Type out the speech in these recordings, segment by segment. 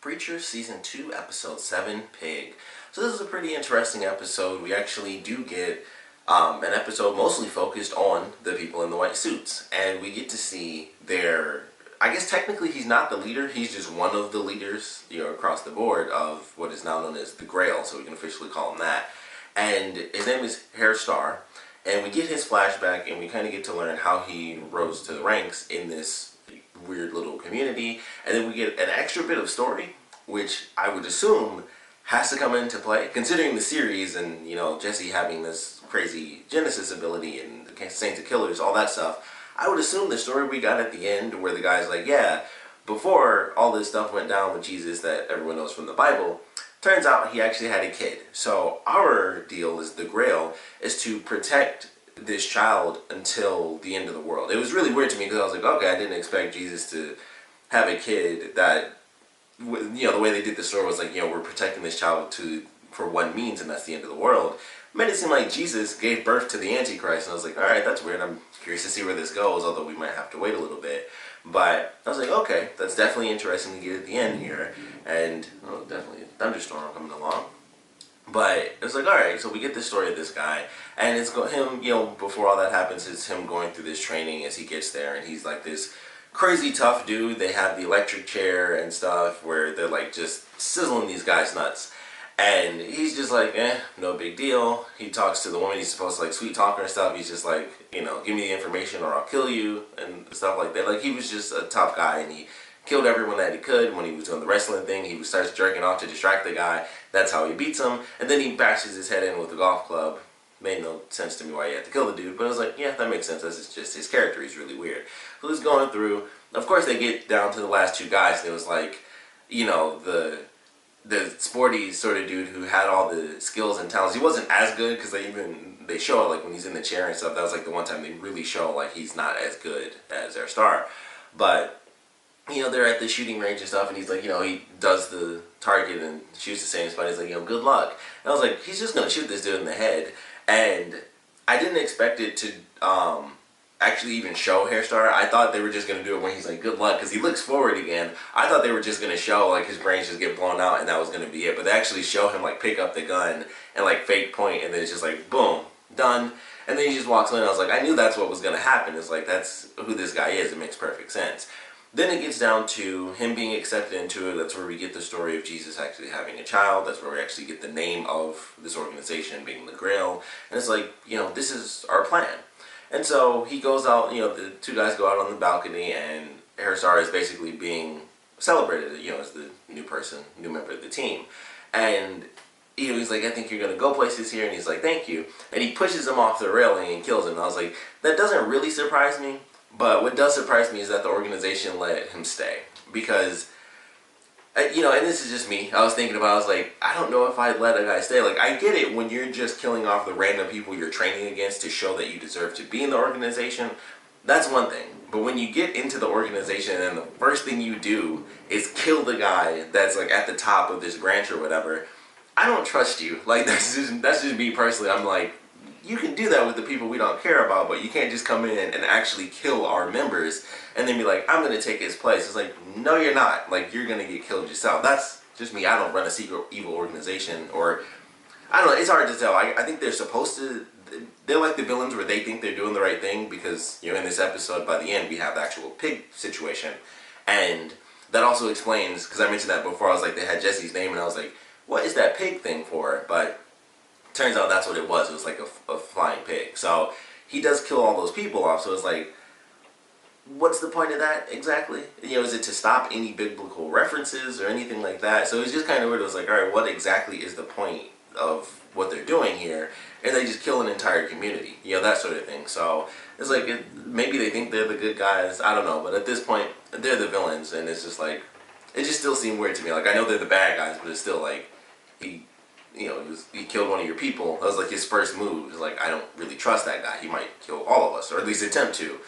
Preacher Season 2, Episode 7, Pig. So this is a pretty interesting episode. We actually do get an episode mostly focused on the people in the white suits. And we get to see their... I guess technically he's not the leader. He's just one of the leaders, across the board of what is now known as the Grail. So we can officially call him that. And his name is Herr Starr. And we get his flashback and we kind of get to learn how he rose to the ranks in this weird little community, and then we get an extra bit of story, which I would assume has to come into play, considering the series and, Jesse having this crazy Genesis ability and the Saints of Killers, all that stuff. I would assume the story we got at the end where the guy's like, yeah, before all this stuff went down with Jesus that everyone knows from the Bible, turns out he actually had a kid. So our deal is the Grail is to protect this child until the end of the world. It was really weird to me because I was like, okay, I didn't expect Jesus to have a kid that, the way they did the story was like, we're protecting this child for one means, and that's the end of the world. It made it seem like Jesus gave birth to the Antichrist, and I was like, all right, that's weird. I'm curious to see where this goes, although we might have to wait a little bit. But I was like, okay, that's definitely interesting to get at the end here, and definitely a thunderstorm coming along. But it was like, alright, so we get the story of this guy, and it's him, before all that happens, it's him going through this training as he gets there, and he's like this crazy tough dude. They have the electric chair and stuff where they're like just sizzling these guys nuts. And he's just like, no big deal. He talks to the woman he's supposed to like sweet talk her and stuff. He's just like, give me the information or I'll kill you and stuff like that. Like, he was just a tough guy, and he killed everyone that he could. When he was doing the wrestling thing, he starts jerking off to distract the guy. That's how he beats him. And then he bashes his head in with a golf club. Made no sense to me why he had to kill the dude, but I was like, yeah, that makes sense. That's just his character. He's really weird. So he's going through. Of course, they get down to the last two guys, and it was like, the sporty sort of dude who had all the skills and talents. He wasn't as good because they show it like when he's in the chair and stuff. That was like the one time they really show like he's not as good as Herr Starr. But they're at the shooting range and stuff, and he's like, he does the target and shoots the same spot. He's like, good luck. And I was like, he's just gonna shoot this dude in the head. And I didn't expect it to actually even show Herr Starr. I thought they were just gonna do it when he's like, good luck, because he looks forward again. I thought they were just gonna show like his brains just get blown out and that was gonna be it. But they actually show him like pick up the gun and like fake point, and then it's just like boom, done. And then he just walks in. And I was like, I knew that's what was gonna happen. It's like, that's who this guy is. It makes perfect sense. Then it gets down to him being accepted into it. That's where we get the story of Jesus actually having a child. That's where we actually get the name of this organization being the Grail. And it's like, this is our plan. And so he goes out, the two guys go out on the balcony, and Herr Starr is basically being celebrated, as the new member of the team. And he's like, I think you're going to go places here. And he's like, thank you. And he pushes him off the railing and kills him. And I was like, that doesn't really surprise me. But what does surprise me is that the organization let him stay. Because, and this is just me. I was thinking about, I was like, I don't know if I'd let a guy stay. Like, I get it when you're just killing off the random people you're training against to show that you deserve to be in the organization. That's one thing. But when you get into the organization and the first thing you do is kill the guy that's like at the top of this branch or whatever, I don't trust you. Like, that's just me personally. I'm like, you can do that with the people we don't care about, but you can't just come in and actually kill our members and then be like, I'm going to take his place. It's like, no, you're not. Like, you're going to get killed yourself. That's just me. I don't run a secret evil organization, or I don't know. It's hard to tell. I think they're supposed to, they're like the villains where they think they're doing the right thing because, in this episode, by the end, we have the actual pig situation. And that also explains, because I mentioned that before, I was like, they had Jesse's name, and I was like, what is that pig thing for? But turns out that's what it was. It was like a flying pig. So he does kill all those people off. So it's like, what's the point of that exactly? Is it to stop any biblical references or anything like that? So it's just kind of weird. It was like, all right, what exactly is the point of what they're doing here? And they just kill an entire community, that sort of thing. So it's like, maybe they think they're the good guys. I don't know. But at this point, they're the villains. And it's just like, it just still seemed weird to me. Like, I know they're the bad guys, but it's still like, he killed one of your people. That was like his first move. It was like, I don't really trust that guy. He might kill all of us, or at least attempt to.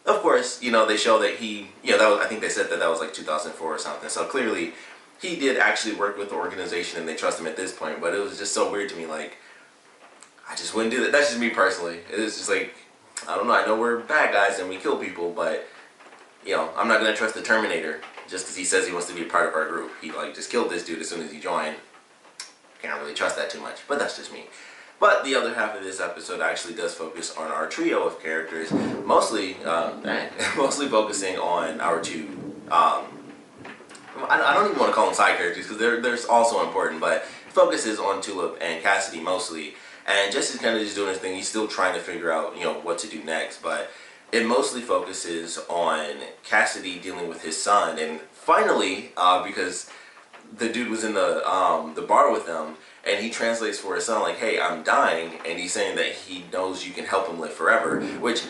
Of course, they show that he, I think they said that was like 2004 or something. So clearly, he did actually work with the organization, and they trust him at this point. But it was just so weird to me. Like, I just wouldn't do that. That's just me personally. It was just like, I don't know. I know we're bad guys and we kill people, but I'm not gonna trust the Terminator just because he says he wants to be a part of our group. He like just killed this dude as soon as he joined. Can't really trust that too much, but that's just me. But the other half of this episode actually does focus on our trio of characters, mostly mostly focusing on our two. I don't even want to call them side characters because they're also important, but focuses on Tulip and Cassidy mostly. And Jesse's kind of just doing his thing. He's still trying to figure out, what to do next. But it mostly focuses on Cassidy dealing with his son. And finally, because the dude was in the bar with them, and he translates for his son like, "Hey, I'm dying," and he's saying that he knows you can help him live forever. Which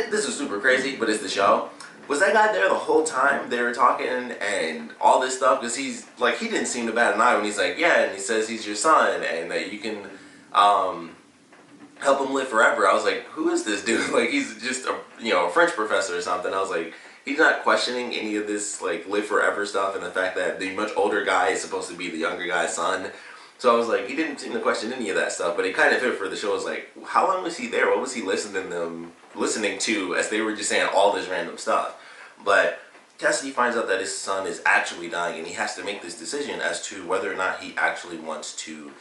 this is super crazy, but it's the show. Was that guy there the whole time they were talking and all this stuff? Because he's like, he didn't seem to bat an eye when he's like, yeah, and he says he's your son and that you can help him live forever. I was like, who is this dude? Like, he's just a French professor or something. I was like, he's not questioning any of this like live forever stuff and the fact that the much older guy is supposed to be the younger guy's son. So I was like, he didn't seem to question any of that stuff, but it kind of fit for the show. I was like, how long was he there? What was he listening to as they were just saying all this random stuff? But Cassidy finds out that his son is actually dying, and he has to make this decision as to whether or not he actually wants to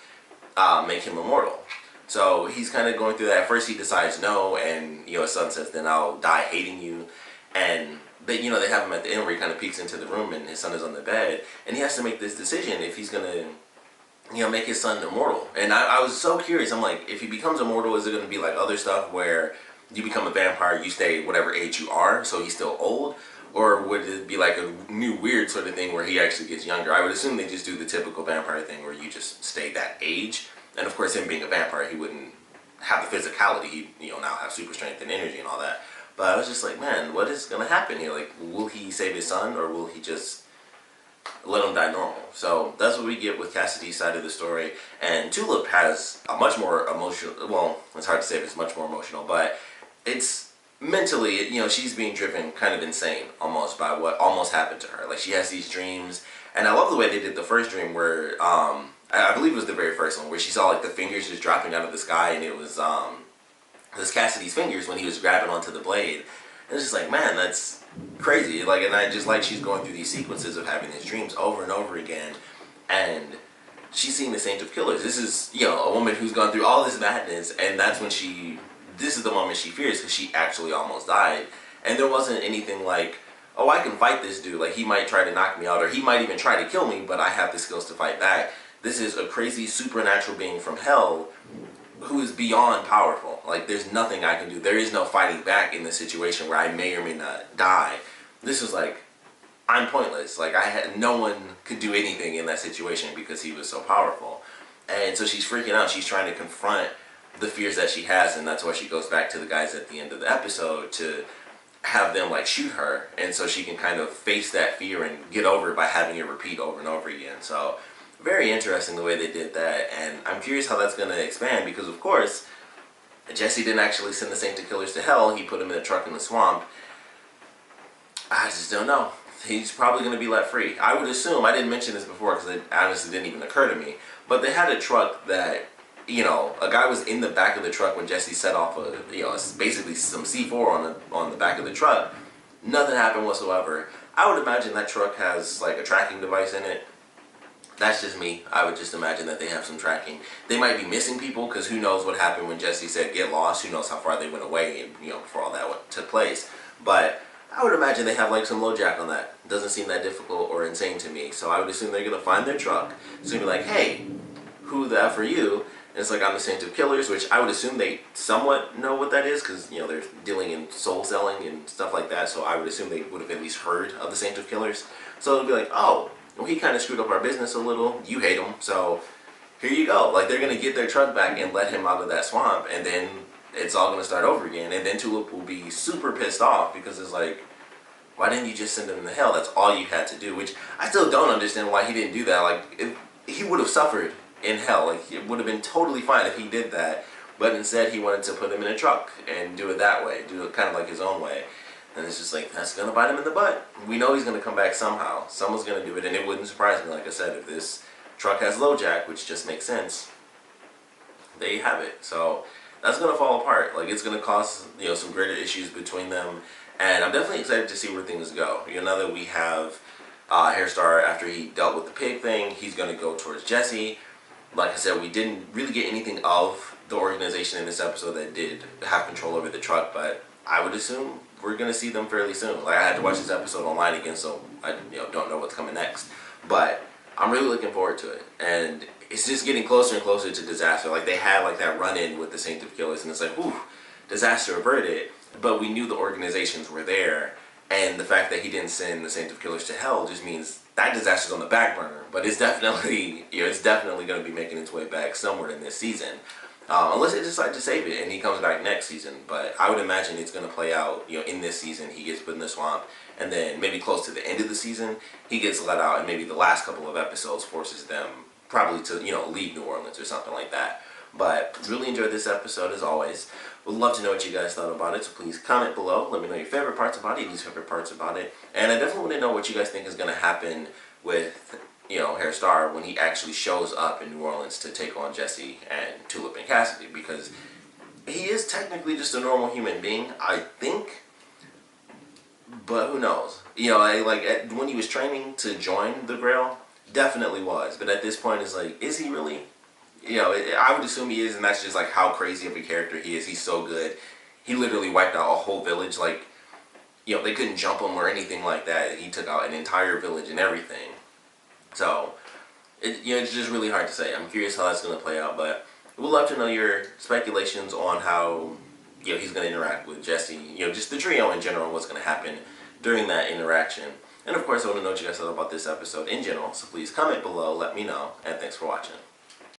make him immortal. So he's kind of going through that. At first he decides no, and his son says, then I'll die hating you. And they have him at the end where he kind of peeks into the room and his son is on the bed, and he has to make this decision if he's going to make his son immortal. And I was so curious. I'm like, if he becomes immortal, is it going to be like other stuff where you become a vampire, you stay whatever age you are, so he's still old? Or would it be like a new weird sort of thing where he actually gets younger? I would assume they just do the typical vampire thing where you just stay that age. And of course, him being a vampire, he wouldn't have the physicality. He'd now have super strength and energy and all that. But I was just like, man, what is going to happen here? Like, will he save his son, or will he just let him die normal? So that's what we get with Cassidy's side of the story. And Tulip has a much more emotional, well, it's hard to say if it's much more emotional, but it's mentally, she's being driven kind of insane almost by what almost happened to her. Like, she has these dreams, and I love the way they did the first dream where, I believe it was the very first one, where she saw like the fingers just dropping out of the sky, and it was Cassidy's fingers when he was grabbing onto the blade. And it's just like, man, that's crazy. Like, and I just like she's going through these sequences of having these dreams over and over again, and she's seeing the Saint of Killers. This is, a woman who's gone through all this madness, and that's when this is the moment she fears, because she actually almost died. And there wasn't anything like, oh, I can fight this dude, like he might try to knock me out, or he might even try to kill me, but I have the skills to fight back. This is a crazy supernatural being from hell who is beyond powerful. Like, there's nothing I can do. There is no fighting back in this situation where I may or may not die. This was like, I'm pointless. Like, no one could do anything in that situation because he was so powerful. And so she's freaking out. She's trying to confront the fears that she has, and that's why she goes back to the guys at the end of the episode to have them like shoot her, and so she can kind of face that fear and get over it by having it repeat over and over again. So very interesting the way they did that, and I'm curious how that's going to expand, because of course Jesse didn't actually send the Saint of Killers to hell. He put him in a truck in the swamp. I just don't know. He's probably going to be let free. I would assume, I didn't mention this before because it honestly didn't even occur to me, but they had a truck that, a guy was in the back of the truck when Jesse set off basically some C4 on the back of the truck. Nothing happened whatsoever. I would imagine that truck has like a tracking device in it. That's just me. I would just imagine that they have some tracking. They might be missing people, because who knows what happened when Jesse said get lost. Who knows how far they went away and before all that took place. But I would imagine they have like some LoJack on that. It doesn't seem that difficult or insane to me. So I would assume they're going to find their truck. It's going to be like, hey, who the F are you? And it's like, I'm the Saint of Killers, which I would assume they somewhat know what that is, because they're dealing in soul selling and stuff like that. So I would assume they would have at least heard of the Saint of Killers. So it'll be like, oh, well, he kind of screwed up our business a little. You hate him, so here you go. Like, they're going to get their truck back and let him out of that swamp, and then it's all going to start over again. And then Tulip will be super pissed off, because it's like, why didn't you just send him to hell? That's all you had to do. Which I still don't understand why he didn't do that. Like, he would have suffered in hell. Like, it would have been totally fine if he did that, but instead he wanted to put him in a truck and do it that way, do it kind of like his own way. And it's just like, that's going to bite him in the butt. We know he's going to come back somehow. Someone's going to do it, and it wouldn't surprise me, like I said, if this truck has LoJack, which just makes sense. There you have it. So that's going to fall apart. Like, it's going to cause, some greater issues between them, and I'm definitely excited to see where things go. Now that we have Herr Starr, after he dealt with the pig thing, he's going to go towards Jesse. Like I said, we didn't really get anything of the organization in this episode that did have control over the truck, but I would assume we're going to see them fairly soon. Like, I had to watch this episode online again, so I don't know what's coming next. But I'm really looking forward to it. And it's just getting closer and closer to disaster. Like, they had like that run-in with the Saint of Killers, and it's like, whew, disaster averted. But we knew the organizations were there, and the fact that he didn't send the Saint of Killers to hell just means that disaster's on the back burner. But it's definitely, it's definitely going to be making its way back somewhere in this season. Unless they decide to save it and he comes back next season. But I would imagine it's going to play out, in this season. He gets put in the swamp, and then maybe close to the end of the season, he gets let out, and maybe the last couple of episodes forces them probably to, leave New Orleans or something like that. But really enjoyed this episode as always. Would love to know what you guys thought about it, so please comment below. Let me know your favorite parts about it, least favorite parts about it. And I definitely want to know what you guys think is going to happen with, Herr Starr when he actually shows up in New Orleans to take on Jesse and Tulip and Cassidy, because he is technically just a normal human being, I think. But who knows? When he was training to join the Grail, definitely was. But at this point, it's like, is he really? I would assume he is, and that's just like how crazy of a character he is. He's so good. He literally wiped out a whole village. Like, they couldn't jump him or anything like that. He took out an entire village and everything. So, it's just really hard to say. I'm curious how that's going to play out, but we'd love to know your speculations on how, he's going to interact with Jesse. Just the trio in general, what's going to happen during that interaction. And of course, I want to know what you guys thought about this episode in general, so please comment below, let me know, and thanks for watching.